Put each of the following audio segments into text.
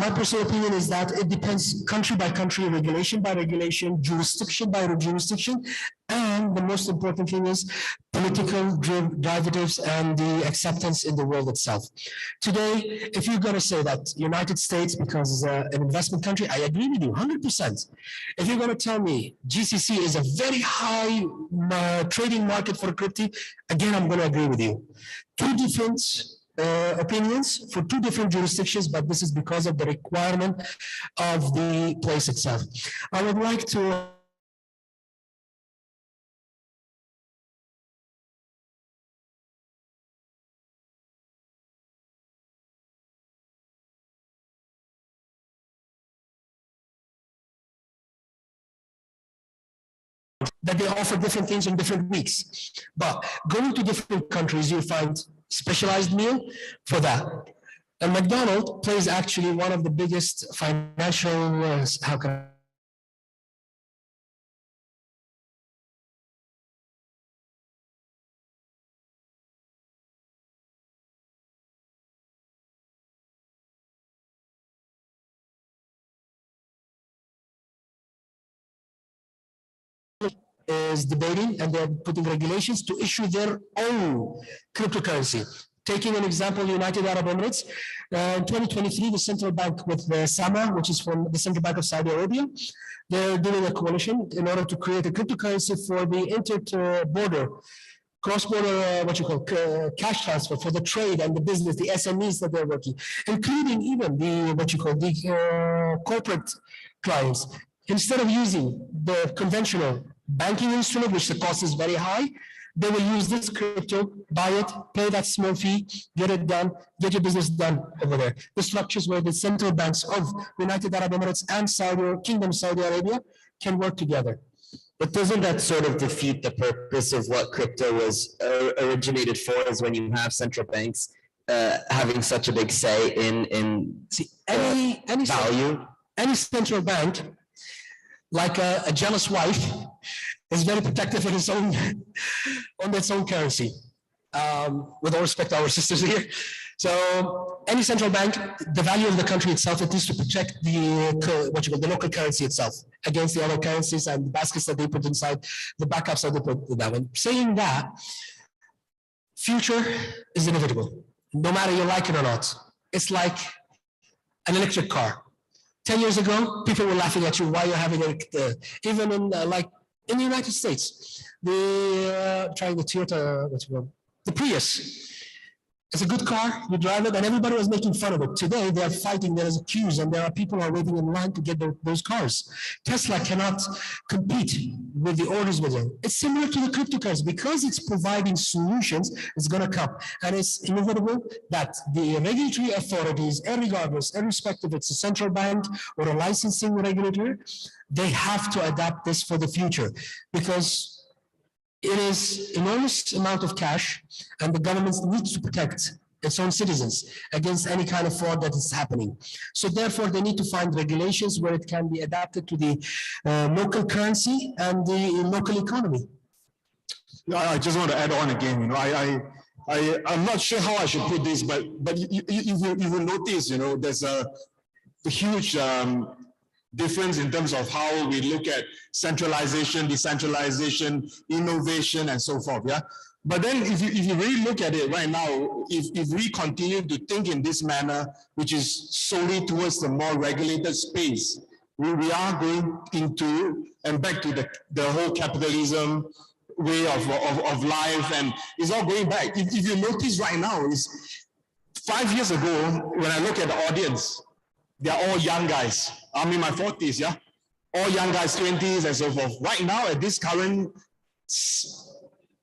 my personal opinion is that it depends country by country, regulation by regulation, jurisdiction by jurisdiction, and the most important thing is political derivatives and the acceptance in the world itself. Today, if you're going to say that United States, because an investment country, I agree with you 100%. If you're going to tell me GCC is a very high trading market for crypto, again, I'm going to agree with you. Two different opinions for two different jurisdictions, but this is because of the requirement of the place itself. I would like to that they offer different things in different weeks. But going to different countries, you find specialized meal for that. And McDonald's plays actually one of the biggest financial, how can is debating and they're putting regulations to issue their own cryptocurrency. Taking an example, United Arab Emirates, in 2023, the central bank with the SAMA, which is from the Central Bank of Saudi Arabia, they're doing a coalition in order to create a cryptocurrency for the inter-border, cross-border, cash transfer for the trade and the business, the SMEs that they're working, including even the, corporate clients. Instead of using the conventional banking instrument, which the cost is very high, they will use this crypto, buy it, pay that small fee, get it done, get your business done over there. The structures where the central banks of United Arab Emirates and Kingdom Saudi Arabia can work together. But doesn't that sort of defeat the purpose of what crypto was originated for, is when you have central banks having such a big say in any value? Any central bank, like a jealous wife, is very protective of its own on its own currency. With all respect to our sisters here. So any central bank, the value of the country itself, it needs to protect the local currency itself against the other currencies and the baskets that they put inside, the backups that they put in that one. Saying that, future is inevitable, no matter you like it or not. It's like an electric car. 10 years ago, people were laughing at you why you're having even in in the United States, trying the Toyota, the Prius. It's a good car, you drive it, and everybody was making fun of it. Today, they're fighting, there is queues, and there are people who are waiting in line to get those cars. Tesla cannot compete with the orders with them. It's similar to the cryptocurrency. Because it's providing solutions, it's going to come. And it's inevitable that the regulatory authorities, regardless, irrespective if it's a central bank or a licensing regulator, they have to adapt this for the future. Because it is enormous amount of cash, and the government needs to protect its own citizens against any kind of fraud that is happening. So therefore, they need to find regulations where it can be adapted to the local currency and the local economy. I just want to add on again. I'm not sure how I should put this, but you will notice, there's a huge difference in terms of how we look at centralization, decentralization, innovation, and so forth. Yeah. But then if you really look at it right now, if we continue to think in this manner, which is solely towards the more regulated space, we are going into and back to the whole capitalism way of life, and it's all going back. If you notice right now, is 5 years ago, when I look at the audience, they're all young guys. I'm in my 40s, yeah? All young guys, 20s and so forth. Right now, at this current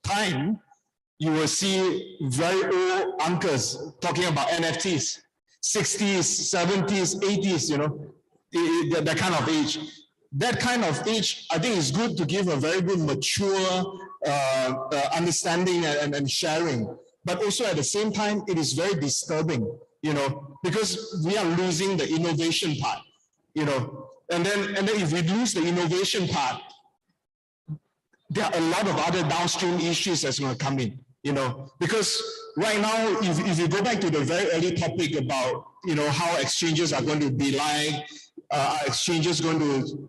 time, you will see very old uncles talking about NFTs, 60s, 70s, 80s, that kind of age. That kind of age, I think, is good to give a very good mature understanding and sharing. But also at the same time, it is very disturbing, because we are losing the innovation part, and then if we lose the innovation part, there are a lot of other downstream issues that's going to come in, because right now, if you go back to the very early topic about, how exchanges are going to be like,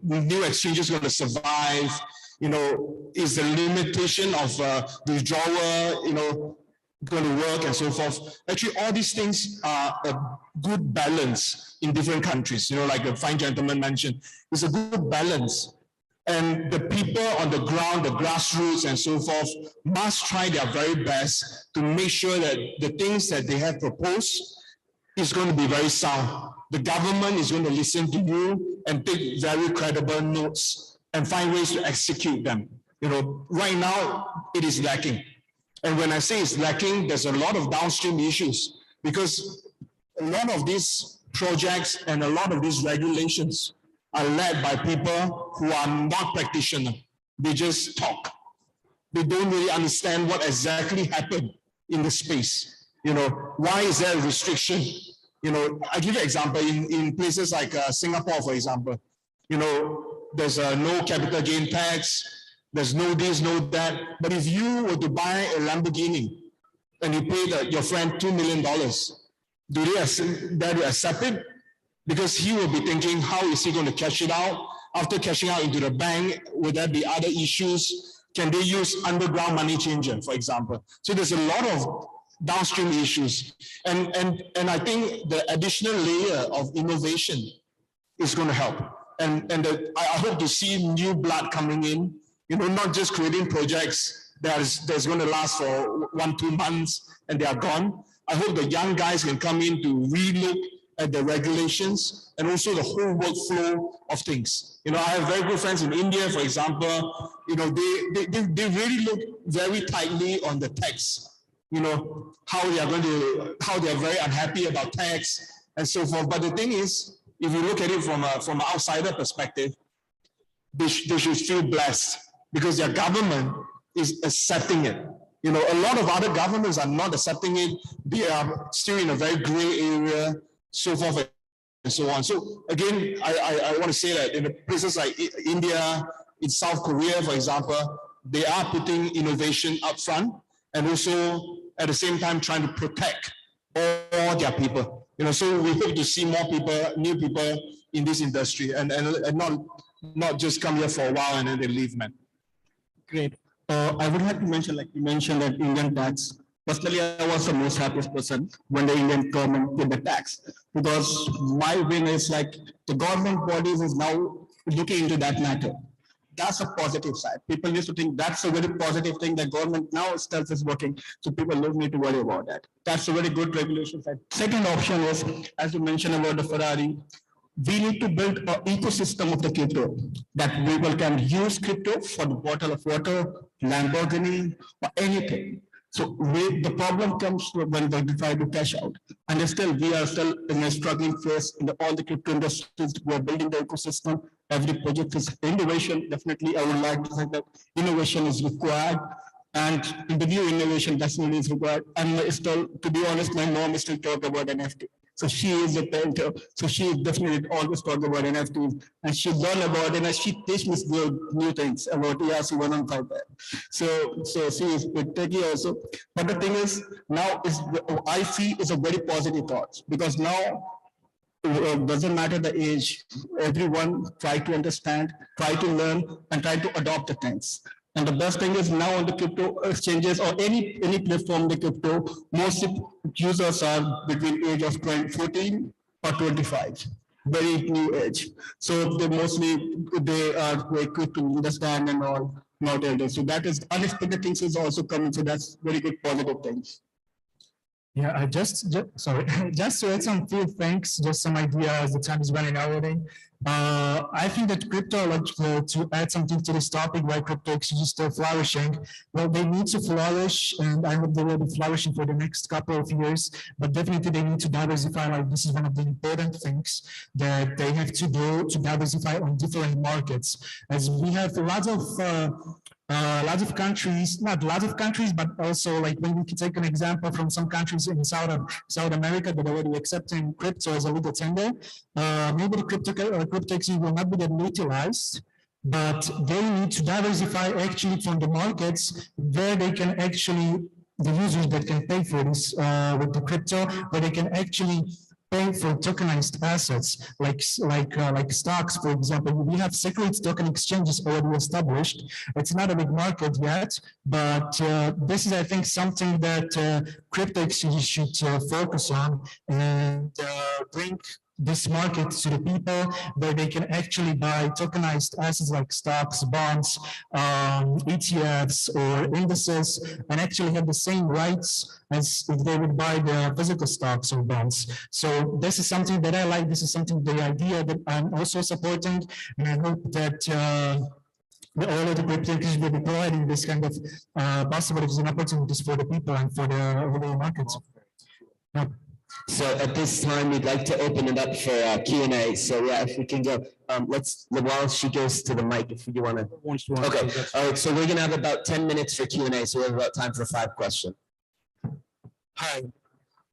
new exchanges going to survive, is the limitation of withdrawal, going to work and so forth. Actually, all these things are a good balance in different countries, like the fine gentleman mentioned. It's a good balance. And the people on the ground, the grassroots and so forth, must try their very best to make sure that the things that they have proposed is going to be very sound. The government is going to listen to you and take very credible notes and find ways to execute them. Right now, it is lacking. And when I say it's lacking, there's a lot of downstream issues because a lot of these projects and a lot of these regulations are led by people who are not practitioners. They just talk. They don't really understand what exactly happened in the space. Why is there a restriction? I give you an example. In places like Singapore, for example, there's no capital gain tax. There's no this, no that. But if you were to buy a Lamborghini and you pay your friend $2 million, do they accept it? Because he will be thinking, how is he going to cash it out? After cashing out into the bank, will there be other issues? Can they use underground money changer, for example? So there's a lot of downstream issues. And I think the additional layer of innovation is going to help. And I hope to see new blood coming in, not just creating projects that's going to last for 1-2 months and they are gone. I hope the young guys can come in to relook at the regulations and also the whole workflow of things. I have very good friends in India, for example. They really look very tightly on the tax. How they are very unhappy about tax and so forth. But the thing is, if you look at it from an outsider perspective, they should feel blessed because their government is accepting it. A lot of other governments are not accepting it. They are still in a very gray area, so forth and so on. So again, I want to say that in places like India, in South Korea, for example, they are putting innovation up front and also at the same time trying to protect all their people. So we hope to see more people, new people in this industry and not just come here for a while and then they leave, man. Great. I would like to mention, like you mentioned, that Indian tax. Personally, I was the most happiest person when the Indian government did the tax, because my win is like the government bodies is now looking into that matter. That's a positive side. People used to think that's a very positive thing. The government now itself is working, so people don't need to worry about that. That's a very good regulation side. Second option was, as you mentioned about the Ferrari, we need to build an ecosystem of the crypto that people can use crypto for the bottle of water, Lamborghini, or anything. So the problem comes when they try to cash out. And we are still in a struggling phase in all the crypto industries. We are building the ecosystem. Every project is innovation. Definitely, I would like to say that innovation is required. And the new innovation definitely is required. And still, to be honest, my mom is still talking about NFT. So she is a painter. So she definitely always talk about NFTs, and she learn about it, and she teach me new things about ERC-115. So she is bit techy also. But the thing is, now I see is a very positive thought, because now doesn't matter the age, everyone try to understand, try to learn, and try to adopt the things. And the best thing is now on the crypto exchanges or any platform, the crypto, most users are between age of 14 or 25, very new age. So they are very quick to understand and all, not elder. So that is unexpected things is also coming. So that's very good positive things. Yeah, I just just to add some few things, just some ideas. The time is running out already. I think that crypto, to add something to this topic, why crypto exchanges still flourishing. Well, they need to flourish, and I hope they will be flourishing for the next couple of years. But definitely, they need to diversify. Like this is one of the important things that they have to do to diversify on different markets, as we have lots of countries, not lots of countries, but also like when we can take an example from some countries in South America that are already accepting crypto as a legal tender. Maybe the cryptocurrency will not be that utilized, but they need to diversify actually from the markets where they can actually the users that can pay for this with the crypto, where they can actually pay for tokenized assets like stocks, for example. We have securities token exchanges already established. It's not a big market yet, but this is, I think, something that crypto exchanges should focus on and bring this market to the people where they can actually buy tokenized assets like stocks, bonds, ETFs or indices, and actually have the same rights as if they would buy the physical stocks or bonds. So this is something that I like. This is something, the idea that I'm also supporting, and I hope that all of the crypto exchanges will be providing this kind of possibilities and opportunities for the people and for the overall markets. Yep. So at this time, we'd like to open it up for Q&A. So yeah, if we can go, while she goes to the mic, if you want to. Okay, all right, so we're gonna have about 10 minutes for Q&A, so we have about time for 5 questions. Hi,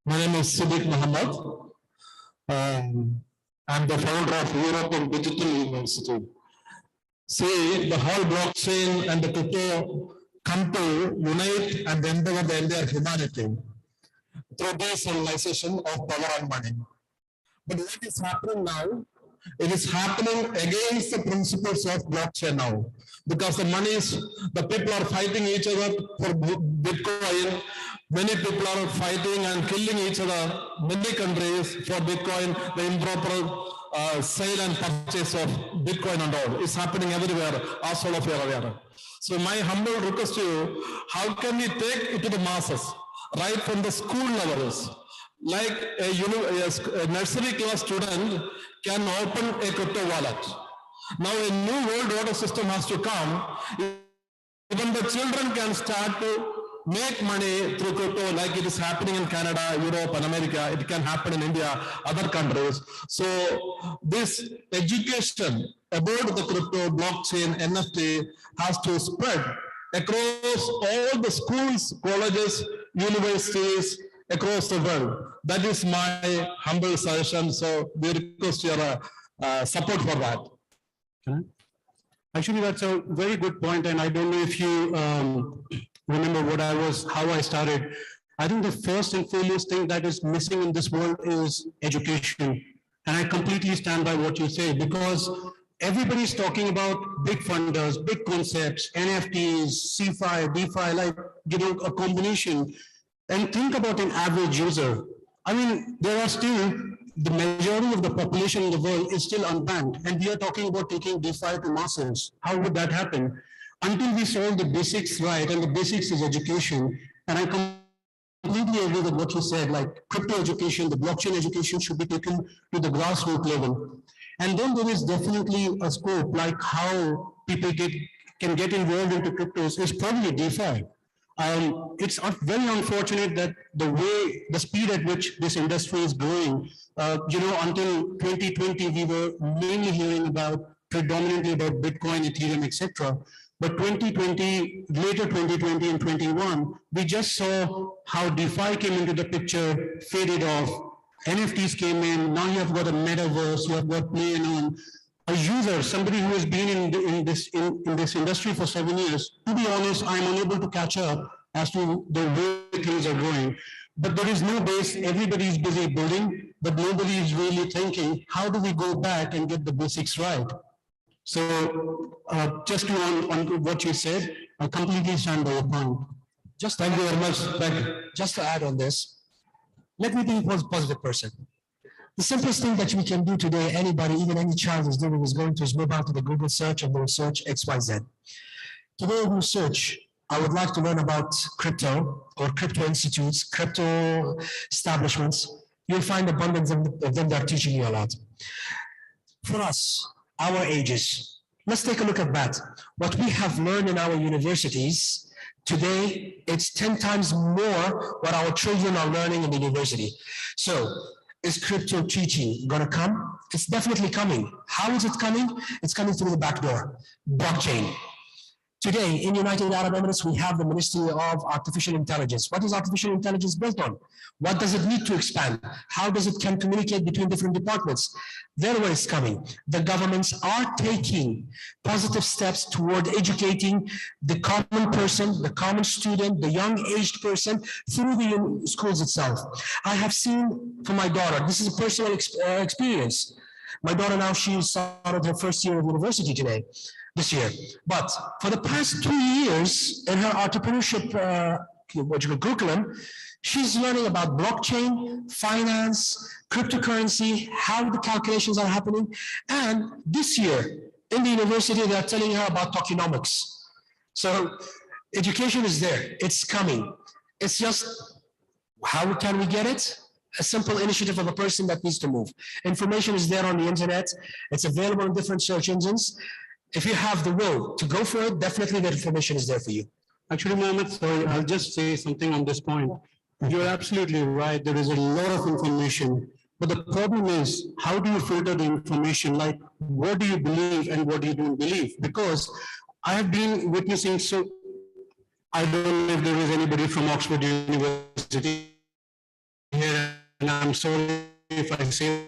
my name is Siddiq Muhammad. I'm the founder of European Digital University. See, the whole blockchain and the crypto come to unite and empower the entire humanity through decentralization of power and money. But what is happening now? It is happening against the principles of blockchain now, because the people are fighting each other for Bitcoin. Many people are fighting and killing each other. Many countries for Bitcoin, the improper sale and purchase of Bitcoin and all. It's happening everywhere, as all of you are aware. So my humble request to you, how can we take it to the masses, right from the school levels? Like a nursery class student can open a crypto wallet. Now a new world order system has to come. Even the children can start to make money through crypto, like it is happening in Canada, Europe, and America. It can happen in India, other countries. So this education about the crypto, blockchain, NFT has to spread across all the schools, colleges, universities, across the world. That is my humble suggestion. So we request your support for that. Actually, that's a very good point, and I don't know if you remember how I started. I think the first and foremost thing that is missing in this world is education. And I completely stand by what you say, because everybody's talking about big funders, big concepts, NFTs, CFI, DeFi, like, a combination. And think about an average user. I mean, there are still, the majority of the population in the world is still unbanked, and we are talking about taking DeFi to masses. How would that happen? Until we solve the basics right, and the basics is education. And I completely agree with what you said, like crypto education, the blockchain education should be taken to the grassroots level. And then there is definitely a scope, like how people can get involved into cryptos is probably DeFi. It's very unfortunate that the speed at which this industry is growing, until 2020, we were mainly hearing predominantly about Bitcoin, Ethereum, etc. But later 2020 and 21, we just saw how DeFi came into the picture, faded off, NFTs came in, now you have got a metaverse, you have got play on. A user, somebody who has been in this industry for 7 years, to be honest, I'm unable to catch up as to the way things are going. But there is no base, everybody is busy building, but nobody is really thinking, how do we go back and get the basics right? So just on what you said, I completely stand by your point. Thank you very much. Thank you. Just to add on this, let me be a positive person. The simplest thing that we can do today, anybody, even any child is doing, is going to move out to the Google search and they'll search XYZ. Today we search, I would like to learn about crypto or crypto institutes, crypto establishments. You'll find abundance of them that are teaching you a lot. For us, our ages, let's take a look at that. What we have learned in our universities, today, it's 10 times more what our children are learning in the university. So, is crypto teaching gonna come? It's definitely coming. How is it coming? It's coming through the back door, blockchain. Today, in United Arab Emirates, we have the Ministry of Artificial Intelligence. What is artificial intelligence built on? What does it need to expand? How does it can communicate between different departments? There where it's coming. The governments are taking positive steps toward educating the common person, the common student, the young aged person through the schools itself. I have seen for my daughter, this is a personal experience. My daughter now, she started her first year of university today, this year. But for the past 2 years in her entrepreneurship curriculum, she's learning about blockchain, finance, cryptocurrency, how the calculations are happening. And this year in the university, they're telling her about tokenomics. So education is there, it's coming. It's just, how can we get it? A simple initiative of a person that needs to move. Information is there on the internet. It's available in different search engines. If you have the will to go for it, definitely that information is there for you. Actually, Mohammed, sorry, I'll just say something on this point. You're absolutely right. There is a lot of information. But the problem is, how do you filter the information? Like, what do you believe and what you don't believe? Because I have been witnessing, so I don't know if there is anybody from Oxford University here, and I'm sorry if I say